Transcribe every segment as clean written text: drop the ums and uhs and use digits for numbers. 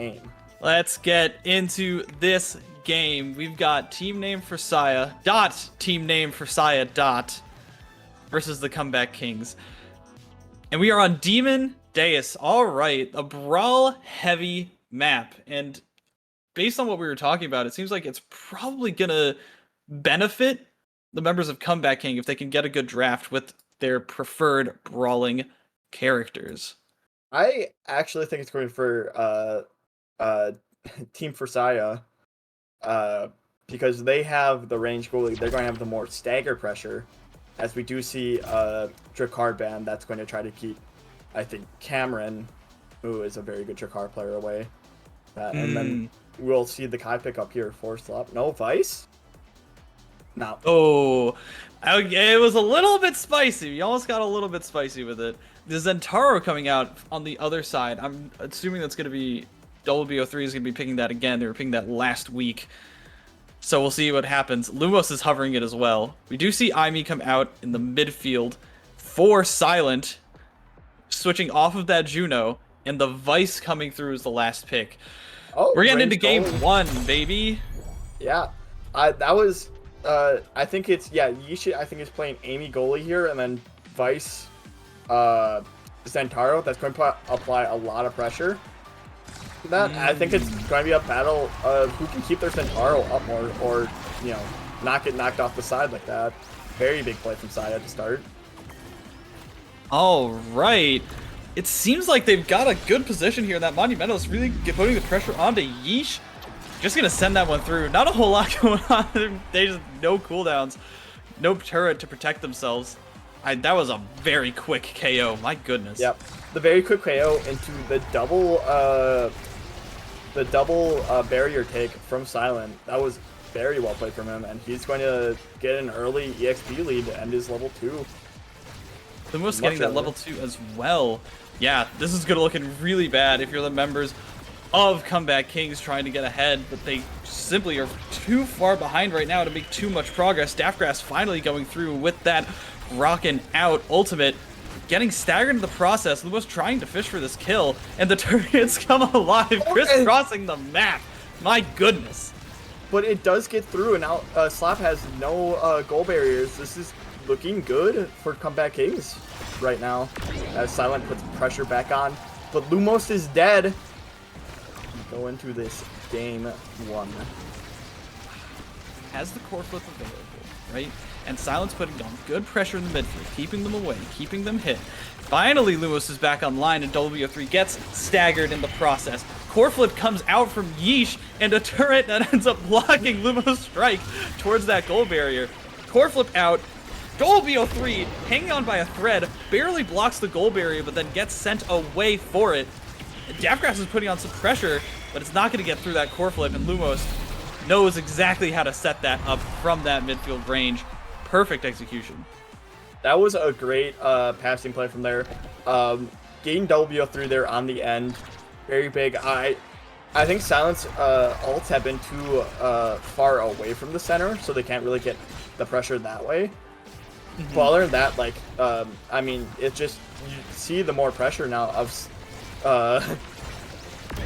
game. Let's get into this game. We've got team name for Saya dot team name for Saya dot versus the Comeback Kings. And we are on Demon Deus. All right, a brawl heavy map. And based on what we were talking about, it seems like it's probably gonna benefit the members of Comeback King if they can get a good draft with their preferred brawling characters. I actually think it's going for Team for Saya, because they have the range goalie. They're going to have the more stagger pressure, as we do see a Drakkar ban that's going to try to keep, I think, Cameron, who is a very good Drakkar player, away. And then we'll see the Kai pick up here for Slop. No, Vice? No. Oh, it was a little bit spicy. You almost got a little bit spicy with it. The Zentaro coming out on the other side. I'm assuming that's going to be WBO3 is going to be picking that again. They were picking that last week. So we'll see what happens. Lumos is hovering it as well. We do see Aimee come out in the midfield for Silent, switching off of that Juno, and the Vice coming through as the last pick. Oh, we're getting into game goalie. 1, baby. Yeah, that was. I think it's Yishi. I think is playing Aimee goalie here, and then Vice, Zentaro. That's going to apply a lot of pressure. That I think it's going to be a battle of who can keep their Zentaro up more, or not get knocked off the side like that. Very big play from Saya to start. All right. It seems like they've got a good position here. That Monumental is really putting the pressure onto Yeesh. Just gonna send that one through. Not a whole lot going on. They just no cooldowns, no turret to protect themselves. That was a very quick KO. My goodness. Yep, the very quick KO into the double barrier take from Silent. That was very well played from him, and he's going to get an early EXP lead to end his level 2. Lumos getting that level 2 as well. Yeah, this is gonna looking really bad if you're the members of Comeback Kings trying to get ahead, but they simply are too far behind right now to make too much progress. Daftgrass finally going through with that rockin' out ultimate, getting staggered in the process. Lumos trying to fish for this kill, and the turrets come alive, crisscrossing the map. My goodness. But it does get through, and now Slap has no goal barriers. This is looking good for Comeback Kings right now, as Silent puts pressure back on. But Lumos is dead. Go into this game 1. Has the core flip available, right? And Silent's putting on good pressure in the midfield, keeping them away, keeping them hit. Finally, Lumos is back online, and WO3 gets staggered in the process. Core flip comes out from Yeesh, and a turret that ends up blocking Lumos' strike towards that goal barrier. Core flip out. WO3 hanging on by a thread, barely blocks the goal barrier, but then gets sent away for it. Daftgrass is putting on some pressure, but it's not going to get through that core flip, and Lumos knows exactly how to set that up from that midfield range. Perfect execution. That was a great passing play from there. Getting WO3 there on the end, very big. I think Silent's ults have been too far away from the center, so they can't really get the pressure that way. But other than that, like, I mean, it's just, you see the more pressure now of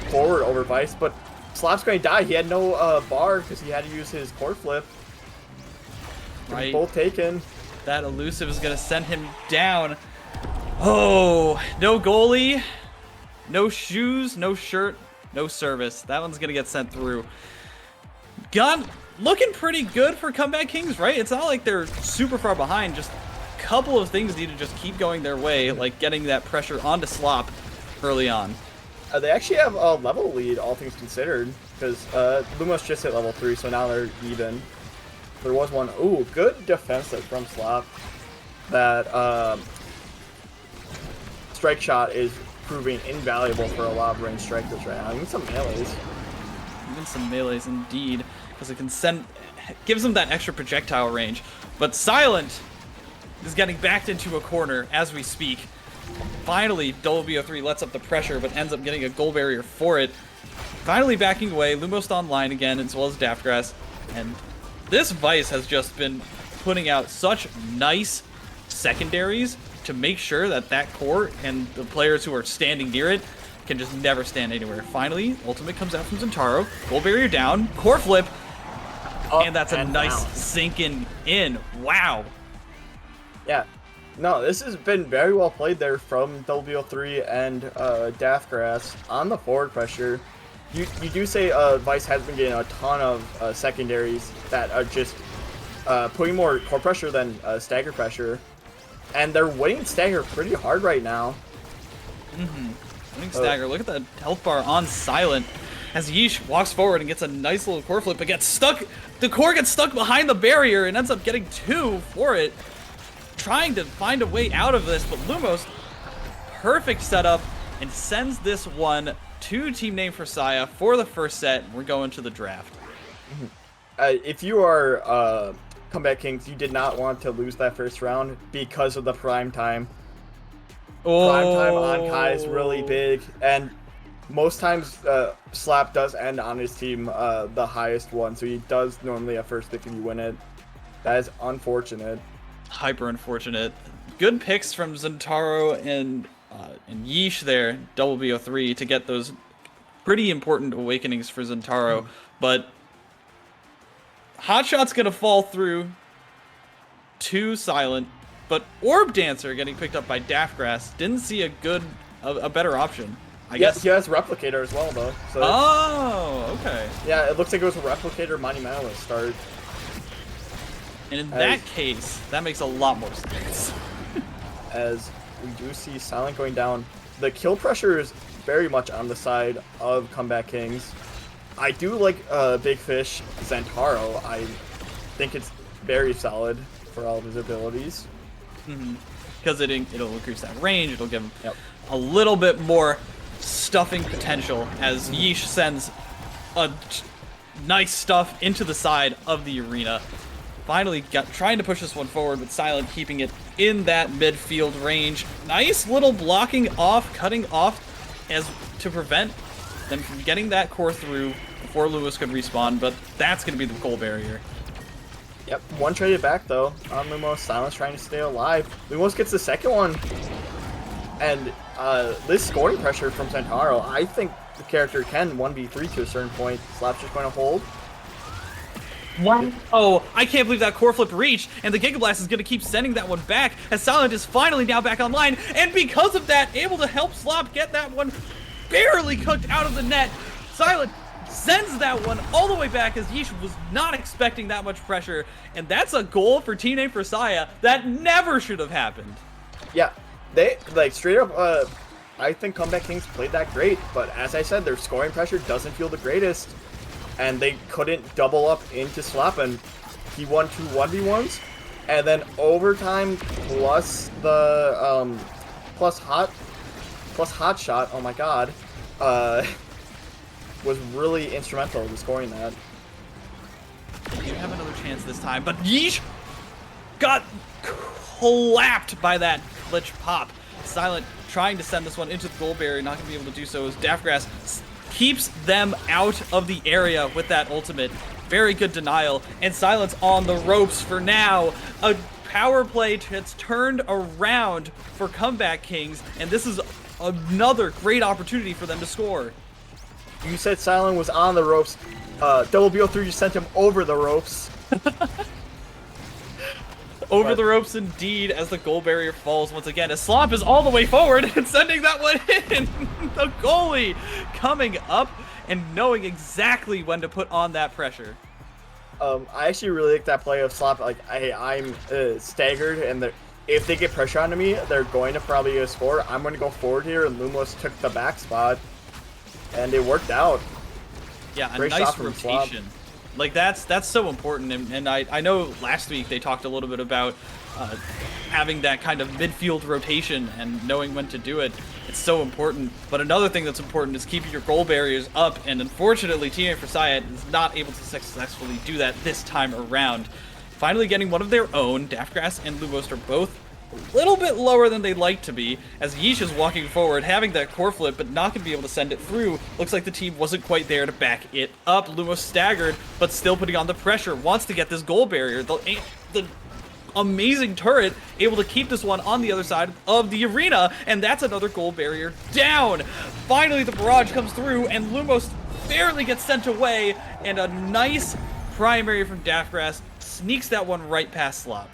forward over Vice, but Slap's going to die. He had no bar because he had to use his core flip. Right. Both taken. That elusive is going to send him down. Oh, no goalie, no shoes, no shirt, no service. That one's going to get sent through. Gun looking pretty good for Comeback Kings, right? It's not like they're super far behind. Just a couple of things need to just keep going their way, like getting that pressure onto Slop early on. They actually have a level lead, all things considered, because Lumos just hit level 3, so now they're even. There was one. Ooh, good defensive from Slop. That strike shot is proving invaluable for a lot of range strikers right now. Even some melees. Even some melees, indeed, because it can send, gives them that extra projectile range. But Silent is getting backed into a corner as we speak. Finally, WO3 lets up the pressure, but ends up getting a goal barrier for it. Finally backing away, Lumos online again, as well as Daftgrass. And this Vice has just been putting out such nice secondaries to make sure that that core and the players who are standing near it can just never stand anywhere. Finally, ultimate comes out from Zentaro. Gold barrier down. Core flip. And that's a nice down. sinking in. Wow. Yeah. No, this has been very well played there from WO3 and Daftgrass on the forward pressure. You do say Vice has been getting a ton of secondaries that are just putting more core pressure than stagger pressure. And they're winning stagger pretty hard right now. Winning stagger. Look at the health bar on silent as Yeesh walks forward and gets a nice little core flip, but gets stuck. The core gets stuck behind the barrier and ends up getting 2 for it. Trying to find a way out of this, but Lumos, perfect setup, and sends this one to Team NA4S for the first set. We're going to the draft. If you are Comeback Kings, you did not want to lose that first round because of the prime time. Prime time on Kai is really big, and most times Slap does end on his team the highest one, so he does normally have first pick if you win it. That is unfortunate. Hyper unfortunate. Good picks from Zentaro and Yeesh there, WO3, to get those pretty important awakenings for Zentaro, but Hotshot's gonna fall through to silent, but Orb Dancer getting picked up by Daftgrass. Didn't see a better option. I guess. He has Replicator as well, though. So oh, okay. yeah, it looks like it was a Replicator Monumental to start. And in that case, that makes a lot more sense. As we do see Silent going down, the kill pressure is very much on the side of Comeback Kings. I do like Big Fish Zentaro. I think it's very solid for all of his abilities. Because it'll increase that range, it'll give him a little bit more stuffing potential as Yeesh sends a nice stuff into the side of the arena. Finally trying to push this one forward, with Silent keeping it in that midfield range. Nice little blocking off, cutting off as to prevent them from getting that core through before Lewis could respawn, but that's going to be the goal barrier. Yep, one traded back though on Lumos. Silence trying to stay alive. Lumos gets the second one. And this scoring pressure from Zentaro, I think the character can 1v3 to a certain point. Slap's just going to hold. Oh, I can't believe that core flip reached, and the Giga Blast is going to keep sending that one back as Silent is finally now back online, and because of that, able to help Slop get that one barely cooked out of the net. Silent sends that one all the way back as Yeesh was not expecting that much pressure, and that's a goal for Team NA4S that never should have happened. Yeah, they, like, straight up, I think Comeback Kings played that great, but as I said, their scoring pressure doesn't feel the greatest. And they couldn't double up into Slap, and he won 2 1v1s, and then overtime plus the plus hot shot. Oh my god, was really instrumental in scoring that. You have another chance this time, but Yeesh got clapped by that glitch pop. Silent trying to send this one into the goal barrier, not gonna be able to do so as Daftgrass keeps them out of the area with that ultimate. Very good denial, and Silence on the ropes for now. A power play that's turned around for Comeback Kings, and this is another great opportunity for them to score. You said Silent was on the ropes. WBO3 just sent him over the ropes. Over the ropes indeed, as the goal barrier falls once again, as Slop is all the way forward and sending that one in. The goalie coming up and knowing exactly when to put on that pressure. I actually really like that play of Slop. Like, I'm staggered, and if they get pressure onto me, they're going to probably score. I'm going to go forward here, and Lumos took the back spot, and it worked out. Yeah, Great a nice shot from Slop. rotation. Like, that's so important, and I know last week they talked a little bit about having that kind of midfield rotation and knowing when to do it. It's so important, but another thing that's important is keeping your goal barriers up, and unfortunately Team NA4S is not able to successfully do that this time around. Finally getting one of their own, Daftgrass and Lumos are both a little bit lower than they'd like to be, as Yeesh is walking forward, having that core flip, but not going to be able to send it through. Looks like the team wasn't quite there to back it up. Lumos staggered, but still putting on the pressure, wants to get this goal barrier. The amazing turret, able to keep this one on the other side of the arena, and that's another goal barrier down. Finally, the barrage comes through, and Lumos barely gets sent away, and a nice primary from Daftgrass sneaks that one right past Slop.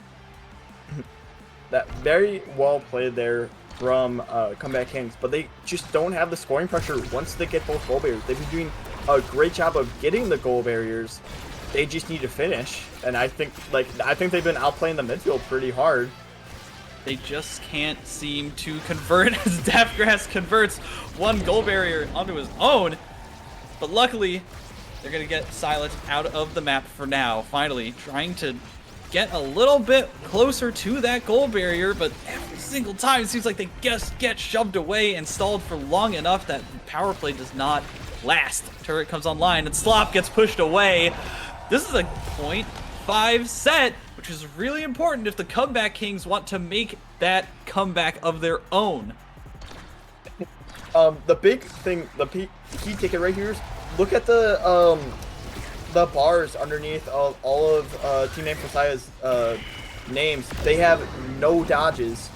That very well played there from Comeback Kings, but they just don't have the scoring pressure once they get both goal barriers. They've been doing a great job of getting the goal barriers. They just need to finish, and I think they've been outplaying the midfield pretty hard. They just can't seem to convert as Daftgrass converts one goal barrier onto his own, but luckily they're gonna get Silent out of the map for now. Finally, trying to get a little bit closer to that goal barrier, but every single time it seems like they just get shoved away and stalled for long enough that power play does not last. Turret comes online and Slop gets pushed away. This is a 0.5 set, which is really important if the Comeback Kings want to make that comeback of their own. The big thing, the key ticket right here is look at the bars underneath all of Team Forsaya's names. They have no dodges,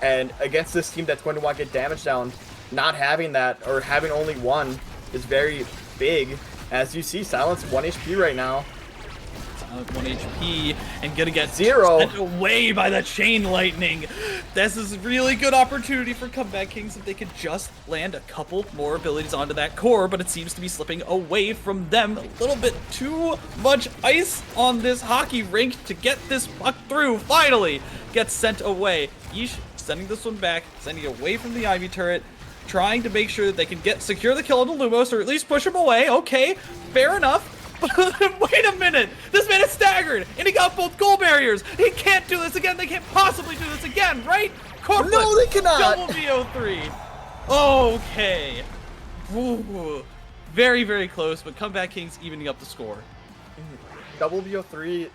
and against this team that's going to want to get damage down, not having that or having only one is very big. As you see, Silence 1 HP right now. Silent 1 HP and gonna get 0 sent away by the chain lightning. This is a really good opportunity for Comeback Kings if they could just land a couple more abilities onto that core, but it seems to be slipping away from them. A little bit too much ice on this hockey rink to get this puck through. Finally gets sent away. Yeesh sending this one back, sending it away from the Ivy turret, trying to make sure that they can secure the kill on Lumos, or at least push him away. Okay, fair enough. But wait a minute! This man is staggered, and he got both goal barriers. He can't do this again. They can't possibly do this again, right? Corporate, no, they cannot. Double BO3. Okay. Ooh. Very, very close, but Comeback Kings evening up the score. Double BO3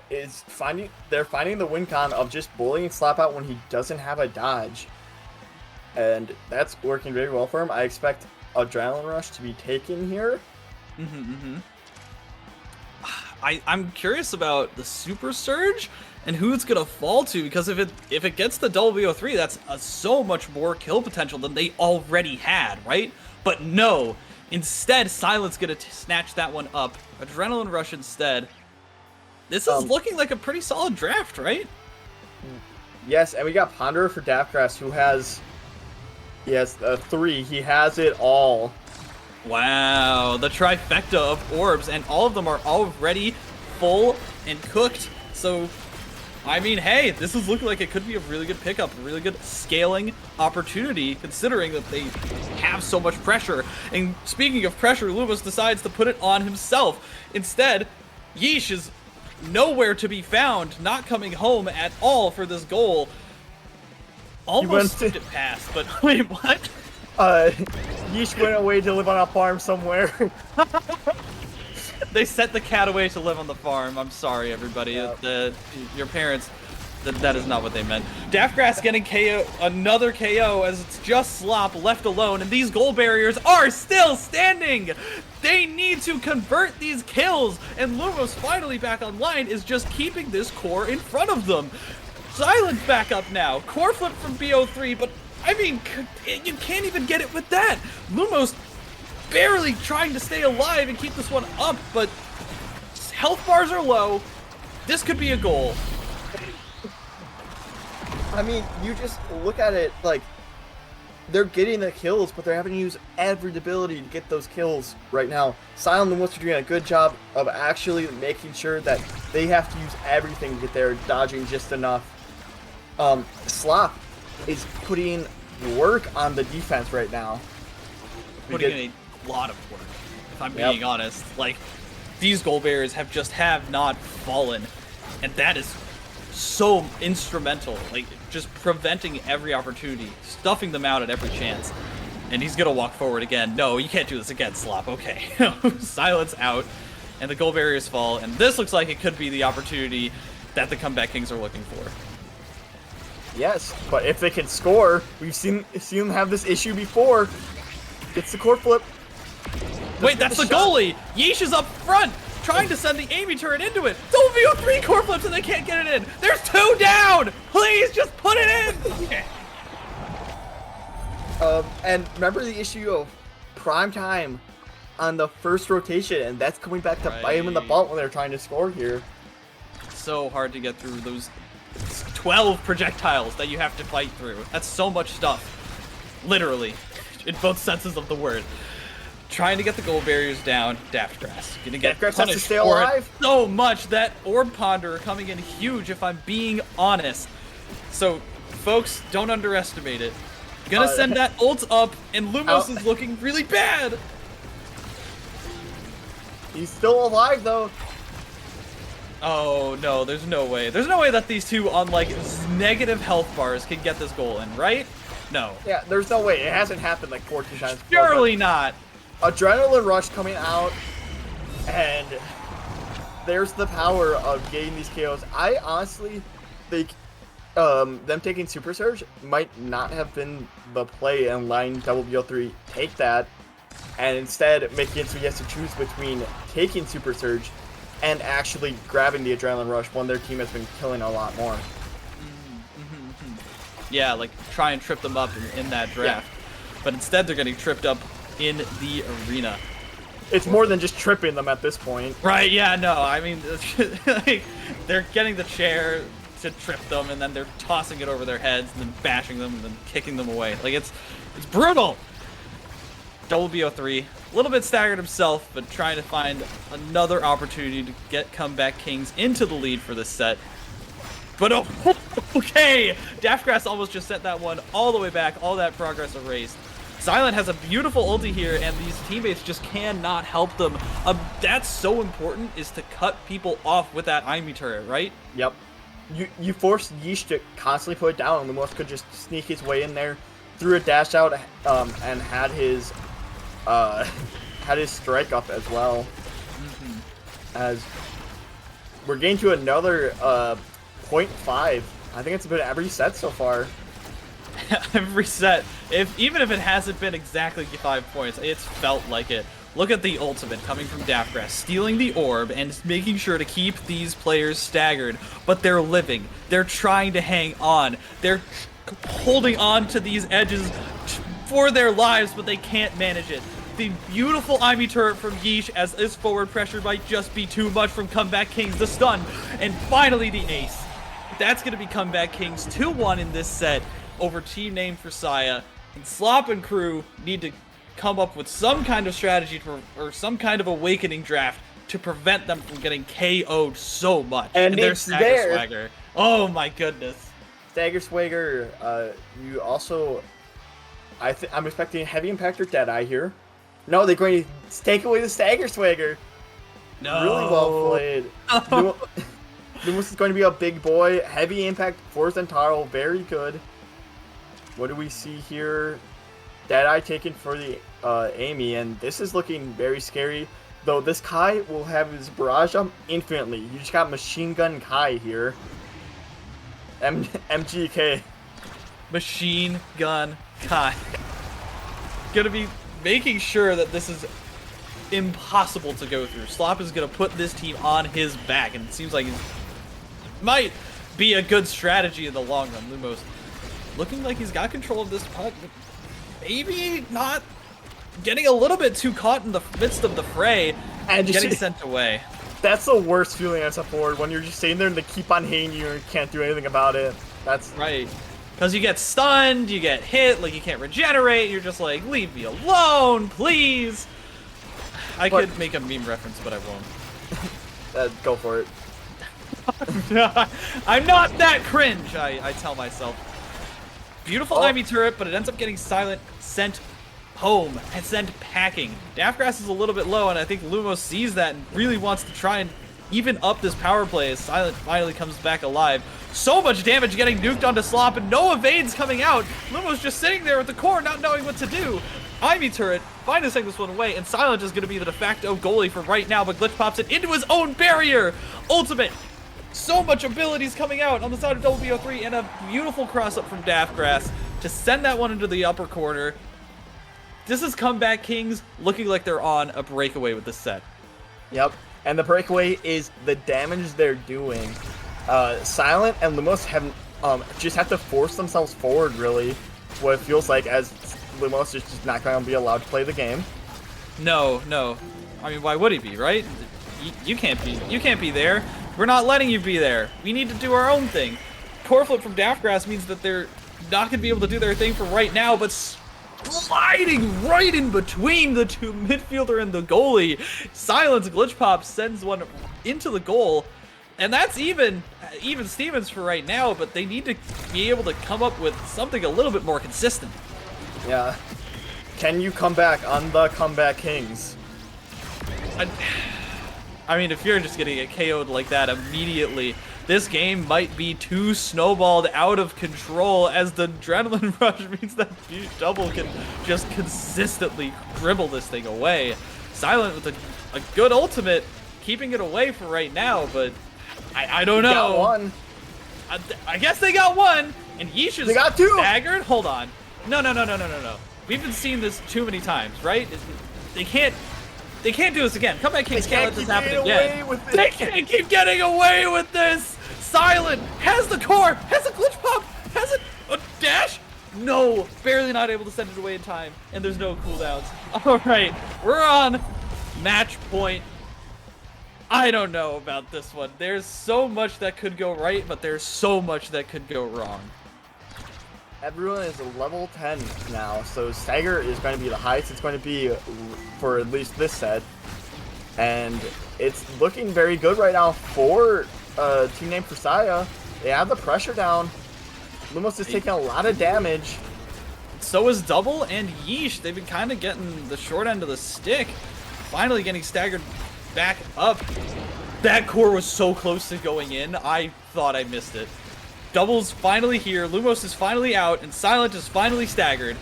is finding the win con of just bullying Slap out when he doesn't have a dodge, and that's working very well for him. I expect Adrenaline Rush to be taken here. I'm curious about the Super Surge and who it's gonna fall to, because if it gets the double BO3, that's so much more kill potential than they already had, right? But no, instead Silent's gonna snatch that one up. Adrenaline Rush instead. This is looking like a pretty solid draft, right? Yes, and we got Ponderer for Daftgrass, who has 3. He has it all. Wow, the trifecta of orbs, and all of them are already full and cooked. So, I mean, hey, this is looking like it could be a really good pickup, a really good scaling opportunity, considering that they have so much pressure. And speaking of pressure, Lumos decides to put it on himself. Instead, Yeesh is nowhere to be found, not coming home at all for this goal. Almost slipped it past, but wait, what? Yeesh went away to live on a farm somewhere. They sent the cat away to live on the farm. I'm sorry, everybody. Yep. Your parents, that is not what they meant. Daftgrass getting KO, another KO, as it's just Slop left alone, and these goal barriers are still standing. They need to convert these kills, and Lumos finally back online is just keeping this core in front of them. Silent's back up now. Core flip from BO3, but I mean, you can't even get it with that. Lumos barely trying to stay alive and keep this one up, but health bars are low. This could be a goal. I mean, you just look at it like they're getting the kills, but they're having to use every ability to get those kills right now. Silent and Lumos are doing a good job of actually making sure that they have to use everything to get there, dodging just enough. Slop is putting work on the defense right now. Putting in a lot of work, if I'm being honest. Like, these goal barriers have not fallen, and that is so instrumental. Like, just preventing every opportunity, stuffing them out at every chance. And he's gonna walk forward again. No, you can't do this again, Slop. Okay. Silence out, and the goal barriers fall, and this looks like it could be the opportunity that the Comeback Kings are looking for. Yes, but if they can score, we've seen them have this issue before. Gets the core flip. Wait, that's the goalie! Yeesh is up front! trying to send the Amy turret into it. WO3 core flips and they can't get it in. There's 2 down. Please just put it in. And remember the issue of prime time on the first rotation, and that's coming back to bite him in the butt when they're trying to score here. So hard to get through those 12 projectiles that you have to fight through. That's so much stuff. Literally, in both senses of the word. Trying to get the goal barriers down. Daftgrass gonna get Daftgrass has to punished stay for it alive. so much. That Orb Ponderer coming in huge, if I'm being honest. So, folks, don't underestimate it. Gonna send that ult up, and Lumos is looking really bad. He's still alive, though. Oh, no, there's no way. There's no way that these two on, like, negative health bars can get this goal in, right? No. Yeah, there's no way. It hasn't happened like 14 times before. Surely not. Adrenaline rush coming out, and there's the power of getting these KOs. I honestly think them taking Super Surge might not have been the play and letting WO3 take that, and instead making it so he has to choose between taking Super Surge and actually grabbing the Adrenaline Rush when their team has been killing a lot more. Yeah, like try and trip them up in that draft. Yeah. But instead they're getting tripped up in the arena. It's more than just tripping them at this point. Right, yeah, no, I mean, like, they're getting the chair to trip them, and then they're tossing it over their heads, and then bashing them, and then kicking them away. Like, it's brutal! WO3, a little bit staggered himself, but trying to find another opportunity to get Comeback Kings into the lead for this set. But oh, okay! Daftgrass almost just sent that one all the way back, all that progress erased. Silent has a beautiful ulti here, and these teammates just cannot help them. That's so important, is to cut people off with that Imi turret, right? Yep. You forced Yeesh to constantly put it down, and Lumos could just sneak his way in there, threw a dash out, and had his strike up as well. As we're getting to another 0.5. I think it's been every set so far. Every set, even if it hasn't been exactly 5 points, it's felt like it. Look at the ultimate coming from Daftgrass, stealing the orb and making sure to keep these players staggered, but they're living. They're trying to hang on. They're holding on to these edges for their lives, but they can't manage it. The beautiful Imi turret from Yeesh, as this forward pressure might just be too much from Comeback Kings, the stun, and finally the ace. That's going to be Comeback Kings 2-1 in this set over Team TN4S, and Slop and crew need to come up with some kind of strategy or some kind of awakening draft to prevent them from getting KO'd so much. And their it's Stagger there. Swagger. Oh my goodness. Stagger Swagger, you also... I'm expecting Heavy Impact or Deadeye here. No, they're going to take away the Stagger Swagger. No. Really well played. Lumos is going to be a big boy. Heavy Impact for Zentaro, very good. What do we see here? Deadeye taken for the Amy, and this is looking very scary. Though this Kai will have his barrage jump infinitely. You just got Machine Gun Kai here. MGK. Machine Gun Kai. Gonna be making sure that this is impossible to go through. Slop is gonna put this team on his back, and it seems like it might be a good strategy in the long run. Lumos looking like he's got control of this putt. Maybe not, getting a little bit too caught in the midst of the fray and getting sent away. That's the worst feeling as a forward, when you're just sitting there and they keep on hitting you and can't do anything about it. That's right. Because you get stunned, you get hit, like you can't regenerate, you're just like, leave me alone, please. I could make a meme reference, but I won't. Go for it. I'm not that cringe, I tell myself. Beautiful Imi turret, but it ends up getting Silent sent home and sent packing. Daftgrass is a little bit low, and I think Lumos sees that and really wants to try and even up this power play as Silent finally comes back alive. So much damage getting nuked onto Slop, and no evades coming out. Lumos just sitting there at the core not knowing what to do. Imi turret finally taking this one away, and Silent is going to be the de facto goalie for right now, but Glitch pops it into his own barrier. Ultimate. So much abilities coming out on the side of WO3, and a beautiful cross-up from Daftgrass to send that one into the upper corner. This is Comeback Kings looking like they're on a breakaway with this set. Yep. And the breakaway is the damage they're doing. Silent and Lumos just have to force themselves forward, really. What it feels like, as Lumos is just not going to be allowed to play the game. No. I mean, why would he be, right? You can't be there. We're not letting you be there. We need to do our own thing. Core flip from Daftgrass means that they're not going to be able to do their thing for right now, but sliding right in between the two midfielder and the goalie. Silence glitch pop sends one into the goal, and that's even Stevens for right now, but they need to be able to come up with something a little bit more consistent. Yeah. Can you come back on the Comeback Kings? I mean, if you're just gonna get KO'd like that immediately, this game might be too snowballed out of control, as the adrenaline rush means that Double can just consistently dribble this thing away. Silent with a good ultimate, keeping it away for right now, but I don't know. Got one. I guess they got one, and Yeesh They got two. staggered. Hold on. No. We've been seeing this too many times, right? They can't do this again. Comeback Kings can't let this happen again. They can't keep getting away with this. Silent has the core, has a glitch pop, has a dash. No, barely not able to send it away in time, and there's no cooldowns. All right, we're on match point. I don't know about this one. There's so much that could go right, but there's so much that could go wrong. Everyone is a level 10 now, so Stagger is going to be the highest it's going to be for at least this set. And it's looking very good right now for Team Name Fusaya. They have the pressure down. Lumos is taking a lot of damage. So is Double and Yeesh. They've been kind of getting the short end of the stick. Finally getting staggered back up. That core was so close to going in. I thought I missed it. Double's finally here, Lumos is finally out, and Silent is finally staggered.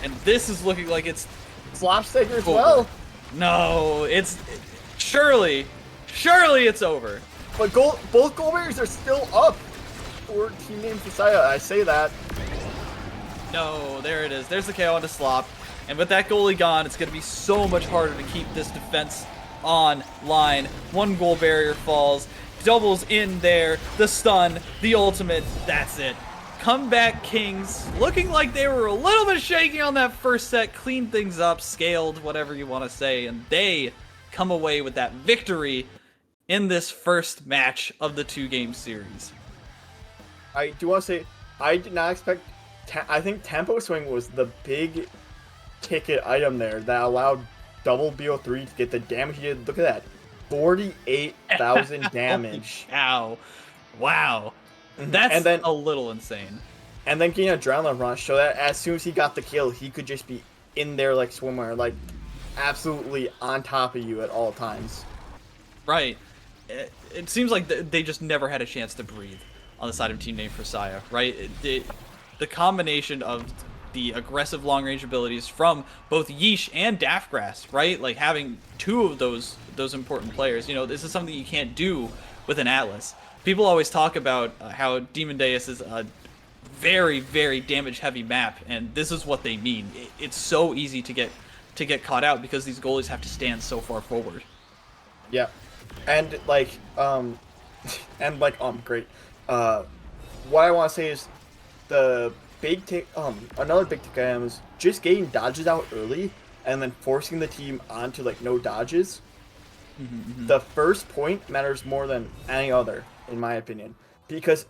And this is looking like it's Slopstagger as over. well. No, it's surely it's over. But both goal barriers are still up for Team Name Fusaya. I say that. No, there it is. There's the KO onto Slop. And with that goalie gone, it's going to be so much harder to keep this defense on line. One goal barrier falls. Double's in there, the stun, the ultimate, that's it. Comeback Kings, looking like they were a little bit shaky on that first set, cleaned things up, scaled, whatever you want to say, and they come away with that victory in this first match of the 2-game series. I do want to say, I did not expect, I think Tempo Swing was the big ticket item there that allowed Double BO3 to get the damage he did. Look at that. 48,000 damage. Ow. Wow. That's and then, a little insane. And then getting adrenaline rush so that as soon as he got the kill, he could just be in there like swimwear, like absolutely on top of you at all times. Right. It seems like they just never had a chance to breathe on the side of Team Name Fusaya, right? The combination of the aggressive long-range abilities from both Yeesh and Daftgrass, right? Like having two of those important players. You know, this is something you can't do with an Atlas. People always talk about how Demon Deus is a very, very damage-heavy map, and this is what they mean. It's so easy to get caught out because these goalies have to stand so far forward. Yeah, and great. What I want to say is the another big tick item is just getting dodges out early and then forcing the team onto like no dodges. The first point matters more than any other, in my opinion, because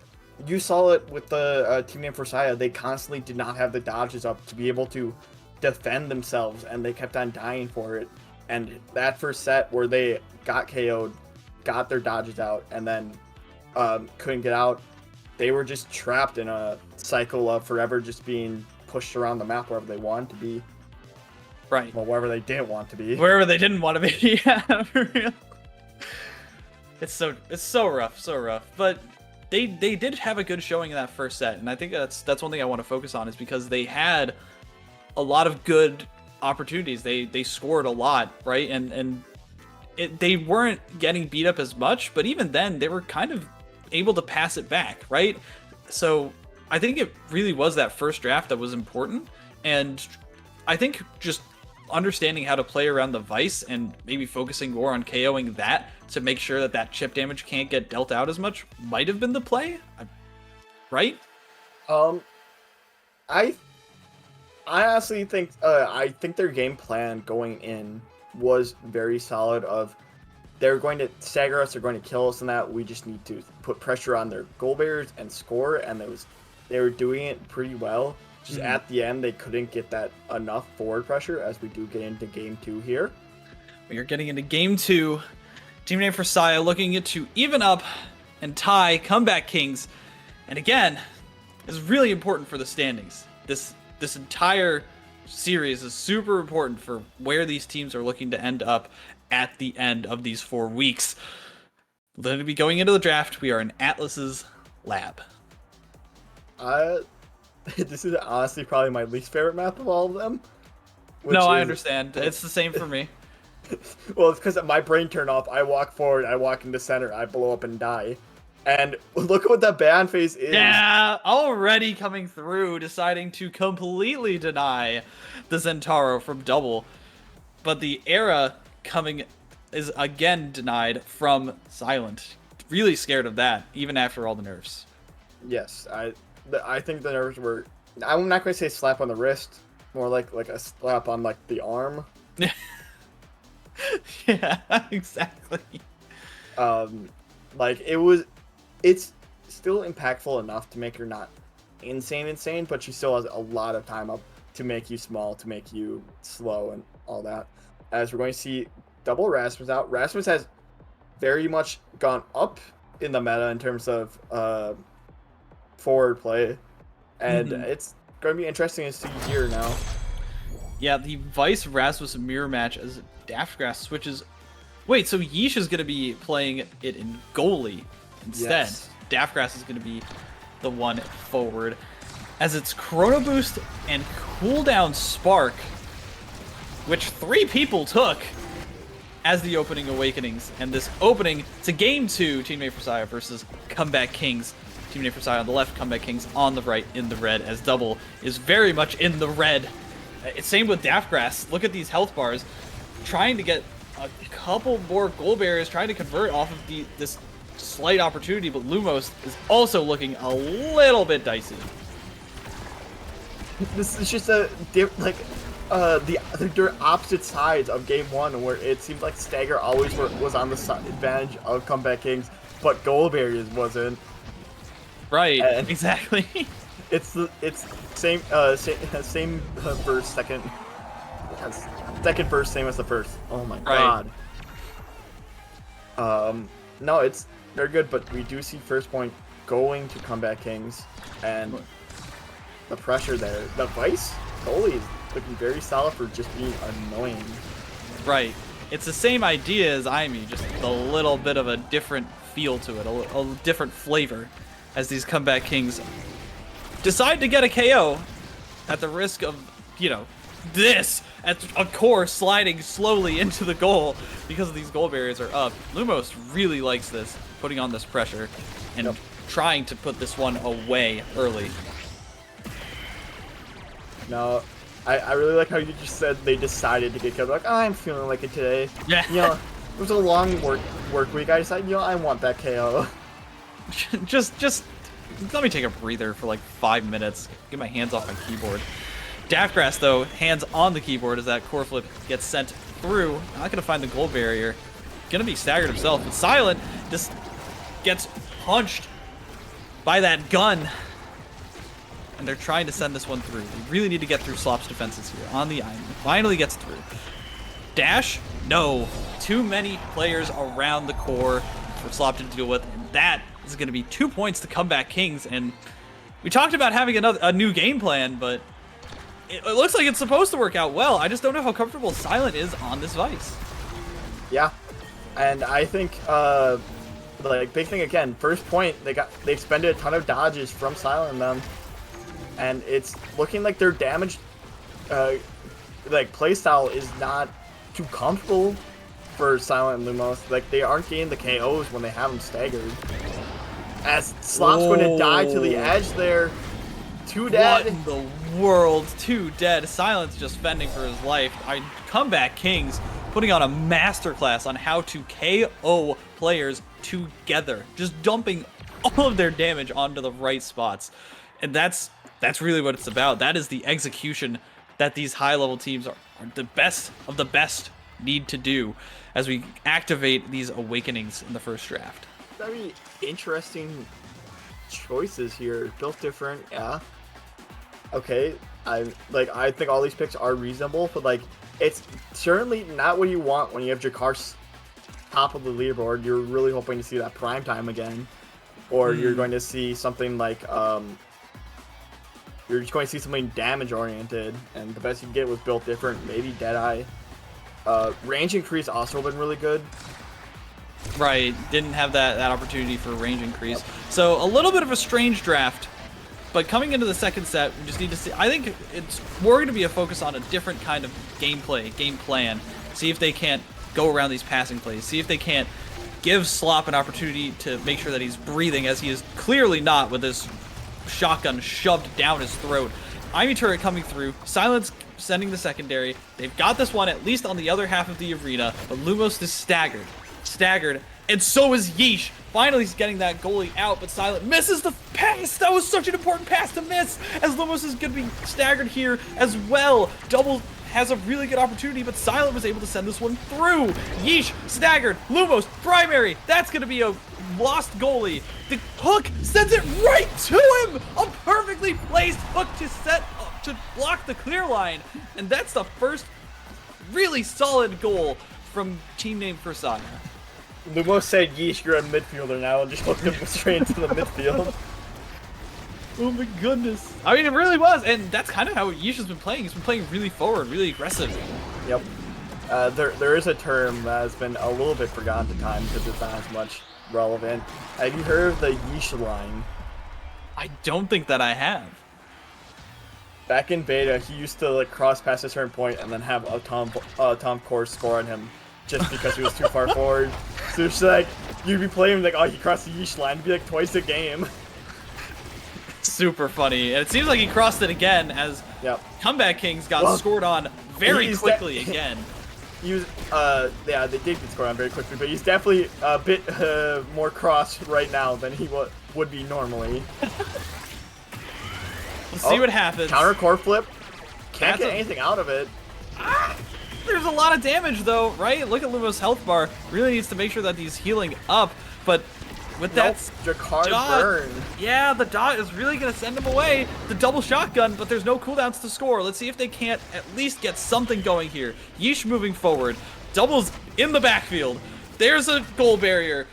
you saw it with the Team Name Fusaya. They constantly did not have the dodges up to be able to defend themselves, and they kept on dying for it. And that first set where they got KO'd, got their dodges out, and then couldn't get out, they were just trapped in a cycle of forever just being pushed around the map wherever they wanted to be. Right. Well, wherever they didn't want to be. Wherever they didn't want to be. Yeah, for real. It's so rough. But they did have a good showing in that first set, and I think that's one thing I want to focus on, is because they had a lot of good opportunities. They scored a lot, right? And they weren't getting beat up as much, but even then they were kind of able to pass it back, right? So I think it really was that first draft that was important, and I think just understanding how to play around the Vice and maybe focusing more on KOing that to make sure that that chip damage can't get dealt out as much might have been the play, right? I honestly think I think their game plan going in was very solid. Of they're going to stagger us, they're going to kill us, and that we just need to put pressure on their goal bearers and score. And they were doing it pretty well. Just at the end, they couldn't get that enough forward pressure as we do get into game 2 here. We are getting into game 2. Team Name for Saya looking to even up and tie Comeback Kings. And again, it's really important for the standings. This entire series is super important for where these teams are looking to end up at the end of these 4 weeks. We're going to be going into the draft. We are in Atlas's lab. This is honestly probably my least favorite map of all of them. No, I understand. It's the same for me. Well, it's because my brain turned off. I walk forward, I walk into center, I blow up and die. And look at what that ban phase is. Yeah, already coming through, deciding to completely deny the Zentaro from double. But the era coming is again denied from Silent. Really scared of that, even after all the nerfs. Yes, I think the nerves were. I'm not going to say slap on the wrist, more like a slap on like the arm. Yeah, exactly. Like it's still impactful enough to make her not insane, but she still has a lot of time up to make you small, to make you slow, and all that. As we're going to see double Rasmus out. Rasmus has very much gone up in the meta in terms of forward play, and it's going to be interesting to see here now. Yeah, the Vice Rasmus mirror match as Daftgrass switches. Wait, so Yeesh is going to be playing it in goalie instead. Yes. Daftgrass is going to be the one forward, as it's Chrono Boost and Cooldown Spark, which 3 people took as the opening Awakenings. And this opening to game 2, Team Name for Saya versus Comeback Kings. Team Name for Saya on the left, Comeback Kings on the right in the red, as Double is very much in the red. Same with Daftgrass. Look at these health bars. Trying to get a couple more goal barriers, trying to convert off of this slight opportunity, but Lumos is also looking a little bit dicey. This is just they're opposite sides of game 1, where it seems like Stagger always was on the advantage of Comeback Kings, but goal barriers wasn't. Right, and exactly. It's same first, second first, same as the first. Oh my god. No, it's very good, but we do see first point going to Comeback Kings, and the pressure there. The Vice goalie is looking very solid for just being annoying. Right. It's the same idea as Aimee, just a little bit of a different feel to it, a different flavor, as these Comeback Kings decide to get a KO at the risk of, this, at a core sliding slowly into the goal because these goal barriers are up. Lumos really likes this, putting on this pressure and trying to put this one away early. No, I really like how you just said they decided to get killed. Like, I'm feeling like it today. Yeah. It was a long work week. I decided, I want that KO. just let me take a breather for like 5 minutes. Get my hands off my keyboard. Daftgrass, though, hands on the keyboard as that core flip gets sent through. Not going to find the goal barrier. Going to be staggered himself. But Silent just gets punched by that gun. And they're trying to send this one through. They really need to get through Slop's defenses here on the island. Finally gets through. Dash? No. Too many players around the core for Slop to deal with. And that is going to be 2 points to Comeback Kings. And we talked about having a new game plan, but it looks like it's supposed to work out well. I just don't know how comfortable Silent is on this Vice. Yeah, and I think big thing again. First point, they expended a ton of dodges from Silent and them, and it's looking like their damage, playstyle is not too comfortable for Silent and Lumos. Like, they aren't getting the KOs when they have them staggered. As Slop's going to die to the edge there. Two dead. What in the world? 2 dead. Silence just fending for his life. Comeback Kings putting on a masterclass on how to KO players together. Just dumping all of their damage onto the right spots. And that's really what it's about. That is the execution that these high-level teams are the best of the best need to do as we activate these awakenings in the first draft. Very interesting choices here. Built different, yeah. Okay, I think all these picks are reasonable, but like it's certainly not what you want when you have Jakar's top of the leaderboard. You're really hoping to see that prime time again, or you're going to see something like you're just going to see something damage oriented, and the best you get was built different. Maybe Deadeye. Range increase also been really good. Right, didn't have that opportunity for range increase. So a little bit of a strange draft, but coming into the second set, we just need to see. I think it's more going to be a focus on a different kind of gameplay, game plan. See if they can't go around these passing plays. See if they can't give Slop an opportunity to make sure that he's breathing, as he is clearly not with this shotgun shoved down his throat. Ivy turret coming through. Silence sending the secondary. They've got this one at least on the other half of the arena, but Lumos is staggered, and so is Yeesh. Finally, he's getting that goalie out, but Silent misses the pass. That was such an important pass to miss, as Lumos is going to be staggered here as well. Double has a really good opportunity, but Silent was able to send this one through. Yeesh, staggered, Lumos, primary. That's going to be a lost goalie. The hook sends it right to him. A perfectly placed hook to block the clear line, and that's the first really solid goal from Team Name Versailles. Lumos said, "Yeesh, you're a midfielder now," and just hooked him straight into the midfield. Oh my goodness. I mean, it really was, and that's kind of how Yeesh has been playing. He's been playing really forward, really aggressive. Yep. There is a term that has been a little bit forgotten at times because it's not as much relevant. Have you heard of the Yeesh line? I don't think that I have. Back in beta, he used to like cross past a certain point and then have a Tom Course score on him just because he was too far forward. So it's like, you'd be playing like, oh, he crossed the Yeesh line. It'd be like twice a game. Super funny. And it seems like he crossed it again as Comeback Kings got scored on very quickly again. He was, yeah, they did get scored on very quickly, but he's definitely a bit more cross right now than he would be normally. We'll see what happens. Counter core flip. Can't get anything out of it. There's a lot of damage though, right? Look at Lumos' health bar. Really needs to make sure that he's healing up, but with that Jakar dot, burn. Yeah, the dot is really gonna send him away. The double shotgun, but there's no cooldowns to score. Let's see if they can't at least get something going here. Yeesh moving forward. Doubles in the backfield. There's a goal barrier.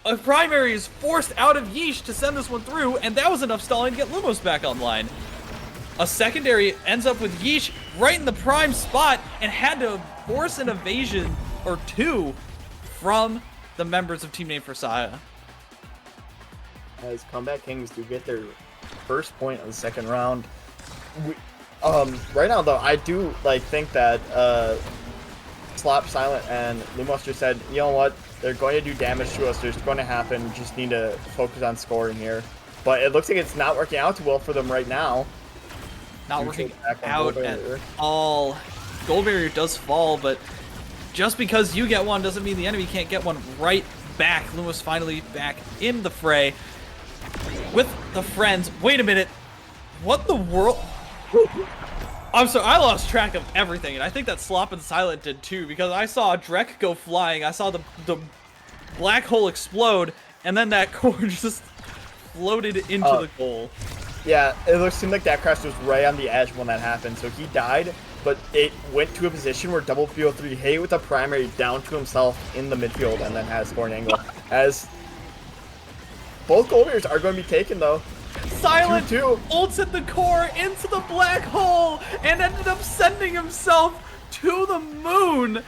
A primary is forced out of Yeesh to send this one through, and that was enough stalling to get Lumos back online. A secondary ends up with Yeesh right in the prime spot and had to force an evasion or two from the members of Team Name Versailles. As Comeback Kings do get their first point of the second round. Right now though, I do think that Slop, Silent, and Lumos just said, you know what, they're going to do damage to us. It's going to happen. We just need to focus on scoring here. But it looks like it's not working out too well for them right now. Not working out at all. Goal barrier does fall, but just because you get one doesn't mean the enemy can't get one right back. Lumos finally back in the fray with the friends. Wait a minute. What the world? I'm sorry, I lost track of everything, and I think that Slop and Silent did too, because I saw Drek go flying, I saw the black hole explode, and then that core just floated into the goal. Yeah, it seemed like that crash was right on the edge when that happened, so he died, but it went to a position where double BO3 hit with a primary down to himself in the midfield and then had a scoring angle. As both goal barriers are going to be taken though. Silent ults at the core into the black hole and ended up sending himself to the moon.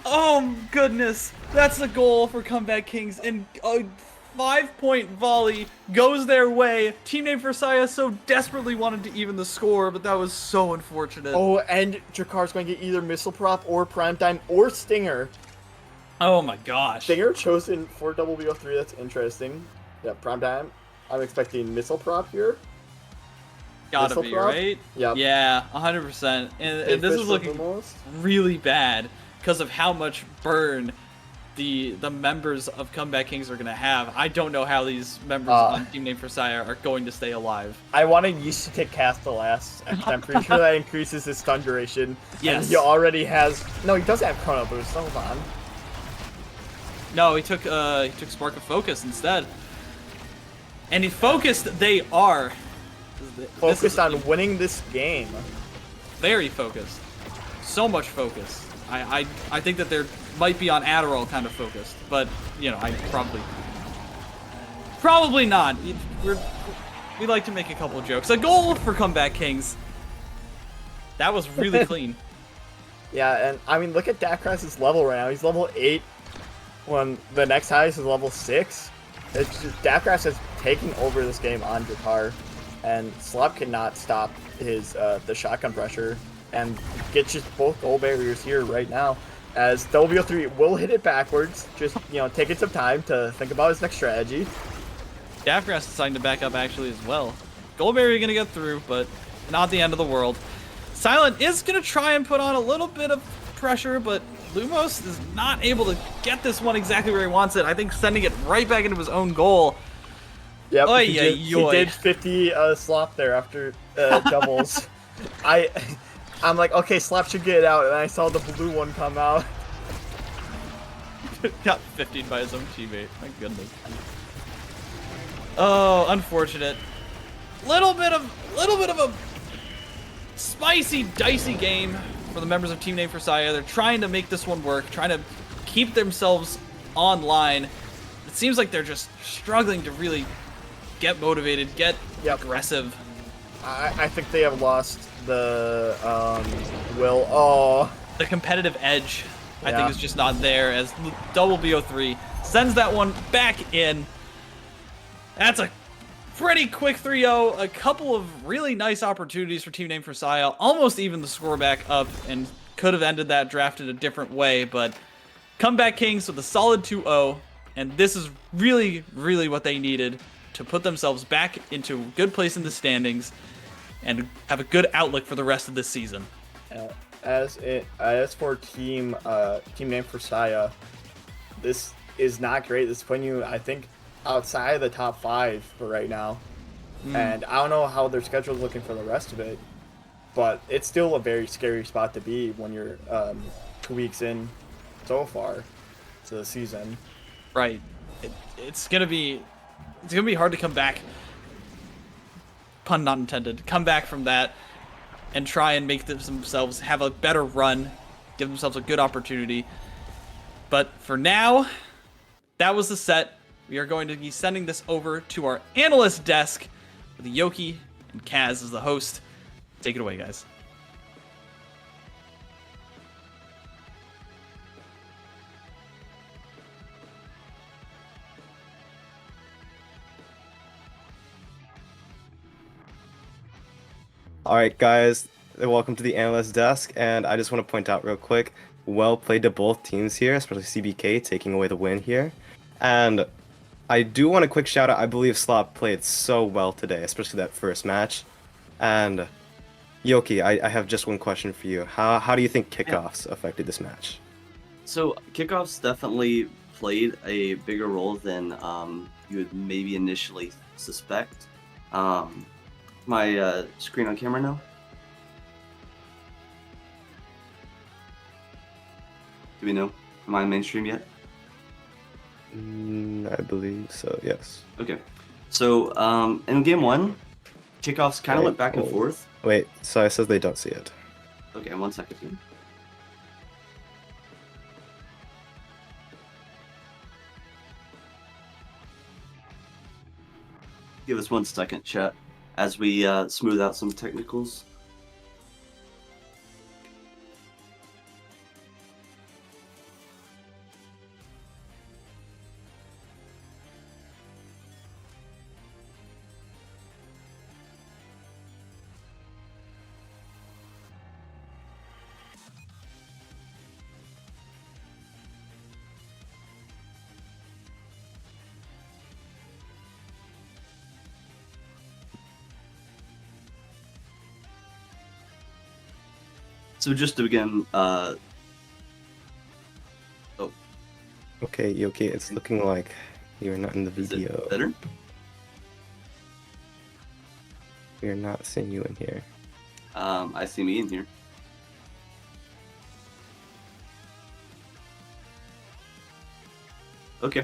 Oh goodness, that's the goal for Comeback Kings, and a 5-point volley goes their way. Team Name Versailles so desperately wanted to even the score, but that was so unfortunate. Oh, and Jakar's going to get either Missile Prop or Primetime or Stinger. Oh my gosh. Stinger chosen for double BO3, that's interesting. Yeah, Primetime. I'm expecting Missile Prop here. Gotta Missile be, prop? right? Yep. Yeah, 100%. And Big this fish is for the looking most. really bad because of how much burn the members of Comeback Kings are going to have. I don't know how these members on Team Name for Saya are going to stay alive. I wanted Yeast to take cast the last, because I'm pretty sure that increases his stun duration. Yes. And he already has... No, he doesn't have Chrono Boost. Hold on. No, he took Spark of Focus instead. And he focused, they are. Focused on winning this game. Very focused. So much focus. I think that they're might be on Adderall kind of focused, but you know, I probably not. We like to make a couple jokes. A goal for Comeback Kings. That was really clean. Yeah, and I mean, look at Dakras' level right now. He's level 8 when the next highest is level 6. It's just, Dakras has taken over this game on guitar, and Slop cannot stop his the shotgun pressure and get just both goal barriers here right now. As W3 will hit it backwards, just taking some time to think about his next strategy. Dakras is deciding to back up actually as well. Goldberry gonna get through, but not the end of the world. Silent is gonna try and put on a little bit of pressure, but Lumos is not able to get this one exactly where he wants it. I think sending it right back into his own goal. Yep, Oy, he did 50 Slop there after doubles. I'm like, okay, Slop should get it out, and I saw the blue one come out. Got 50'd by his own teammate. My goodness. Oh, unfortunate. Little bit of a spicy, dicey game for the members of Team Name for Saya. They're trying to make this one work, trying to keep themselves online. It seems like they're just struggling to really get motivated, get aggressive. I think they have lost the will. Oh, the competitive edge, I think, is just not there as double BO3 sends that one back in. That's a pretty quick 3-0. A couple of really nice opportunities for Team Name for Saya. Almost even the score back up and could have ended that draft in a different way, but Comeback Kings with a solid 2-0, and this is really, really what they needed to put themselves back into a good place in the standings and have a good outlook for the rest of this season. As for Team Name for Saya, this is not great. This is putting you, I think, outside of the top 5 for right now. And I don't know how their schedule is looking for the rest of it, but it's still a very scary spot to be when you're 2 weeks in so far to the season. Right. It's gonna be hard to come back. Pun not intended. Come back from that and try and make themselves have a better run, give themselves a good opportunity. But for now, that was the set. We are going to be sending this over to our analyst desk with Yoki and Kaz as the host. Take it away, guys. All right, guys, welcome to the analyst desk, and I just want to point out real quick, well played to both teams here, especially CBK taking away the win here. And I do want a quick shout out. I believe Slop played so well today, especially that first match. And Yoki, I have just one question for you. How do you think kickoffs affected this match? So kickoffs definitely played a bigger role than you would maybe initially suspect. My screen on camera now? Do we know? Am I on mainstream yet? I believe so, yes. Okay. So in game 1, kickoffs kind of went back and forth. Wait, so it says they don't see it. Okay, 1 second. Give us 1 second, chat, as we smooth out some technicals. So just to begin, Okay, Yoki, it's looking like you're not in the is video. it better? We're not seeing you in here. I see me in here. Okay,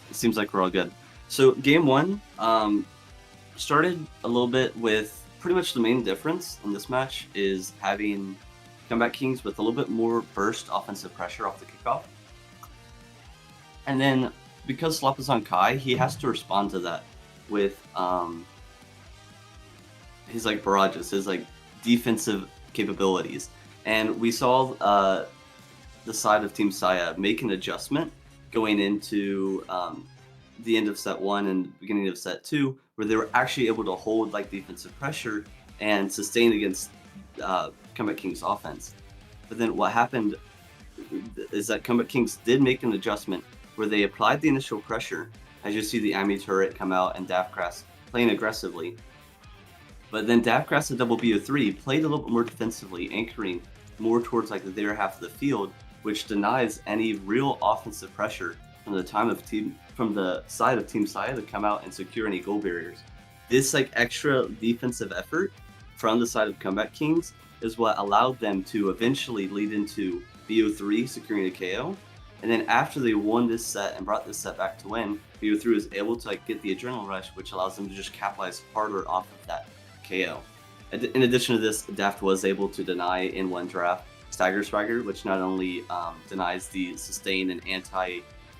it seems like we're all good. So game one started a little bit with pretty much the main difference in this match is having Comeback Kings with a little bit more burst offensive pressure off the kickoff. And then because Slop is on Kai, he has to respond to that with his like barrages, his like defensive capabilities. And we saw the side of Team Saya make an adjustment going into the end of set one and beginning of set two, where they were actually able to hold like defensive pressure and sustain against Comeback Kings offense. But then what happened is that Comeback Kings did make an adjustment where they applied the initial pressure, as you see the Ami turret come out and Daftgrass playing aggressively. But then Daftgrass and Double BO3 played a little bit more defensively, anchoring more towards like their half of the field, which denies any real offensive pressure from the side of Team Saya to come out and secure any goal barriers. This like extra defensive effort from the side of Comeback Kings is what allowed them to eventually lead into BO3 securing a KO. And then after they won this set and brought this set back to win, BO3 was able to like get the adrenaline rush, which allows them to just capitalize harder off of that KO. In addition to this, Daft was able to deny in one draft Stagger Swagger, which not only denies the sustain and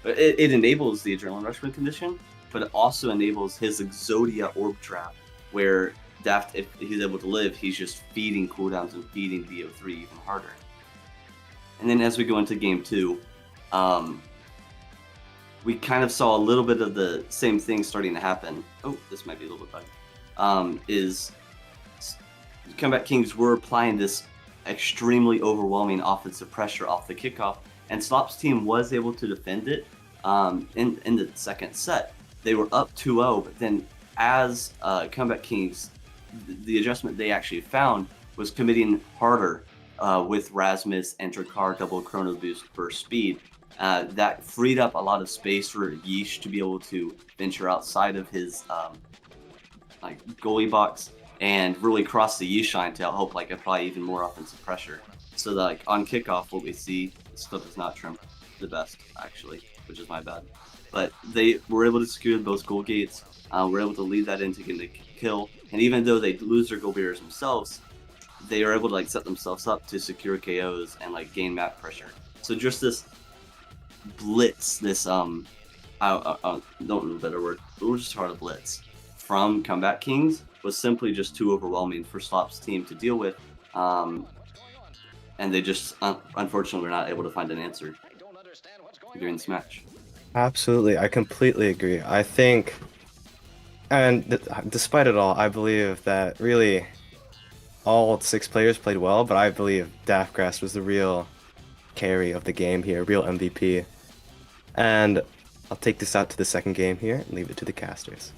it enables the adrenaline rush win condition, but it also enables his Exodia orb trap, where Daft, if he's able to live, he's just feeding cooldowns and feeding BO3 even harder. And then as we go into game two, we kind of saw a little bit of the same thing starting to happen. Oh, this might be a little bit bugged. Is Comeback Kings were applying this extremely overwhelming offensive pressure off the kickoff, and Slop's team was able to defend it in the second set. They were up 2-0, but then as Comeback Kings, the adjustment they actually found was committing harder with Rasmus and Drakkar double chrono boost for speed. That freed up a lot of space for Yeesh to be able to venture outside of his like goalie box and really cross the Yeesh line to help like apply even more offensive pressure. So that, like on kickoff, what we see, this clip is not trimmed the best actually, which is my bad. But they were able to secure both goal gates. Were able to lead that into getting a kill, and even though they lose their goal barriers themselves, they are able to like set themselves up to secure KOs and like gain map pressure. So just this blitz, this I don't know a better word, but it was just hard to blitz from Comeback Kings was simply just too overwhelming for Slop's team to deal with, and they just unfortunately were not able to find an answer during this match. Absolutely, I completely agree. I think, and despite it all, I believe that really all 6 players played well, but I believe Daftgrass was the real carry of the game here, real MVP. And I'll take this out to the second game here and leave it to the casters.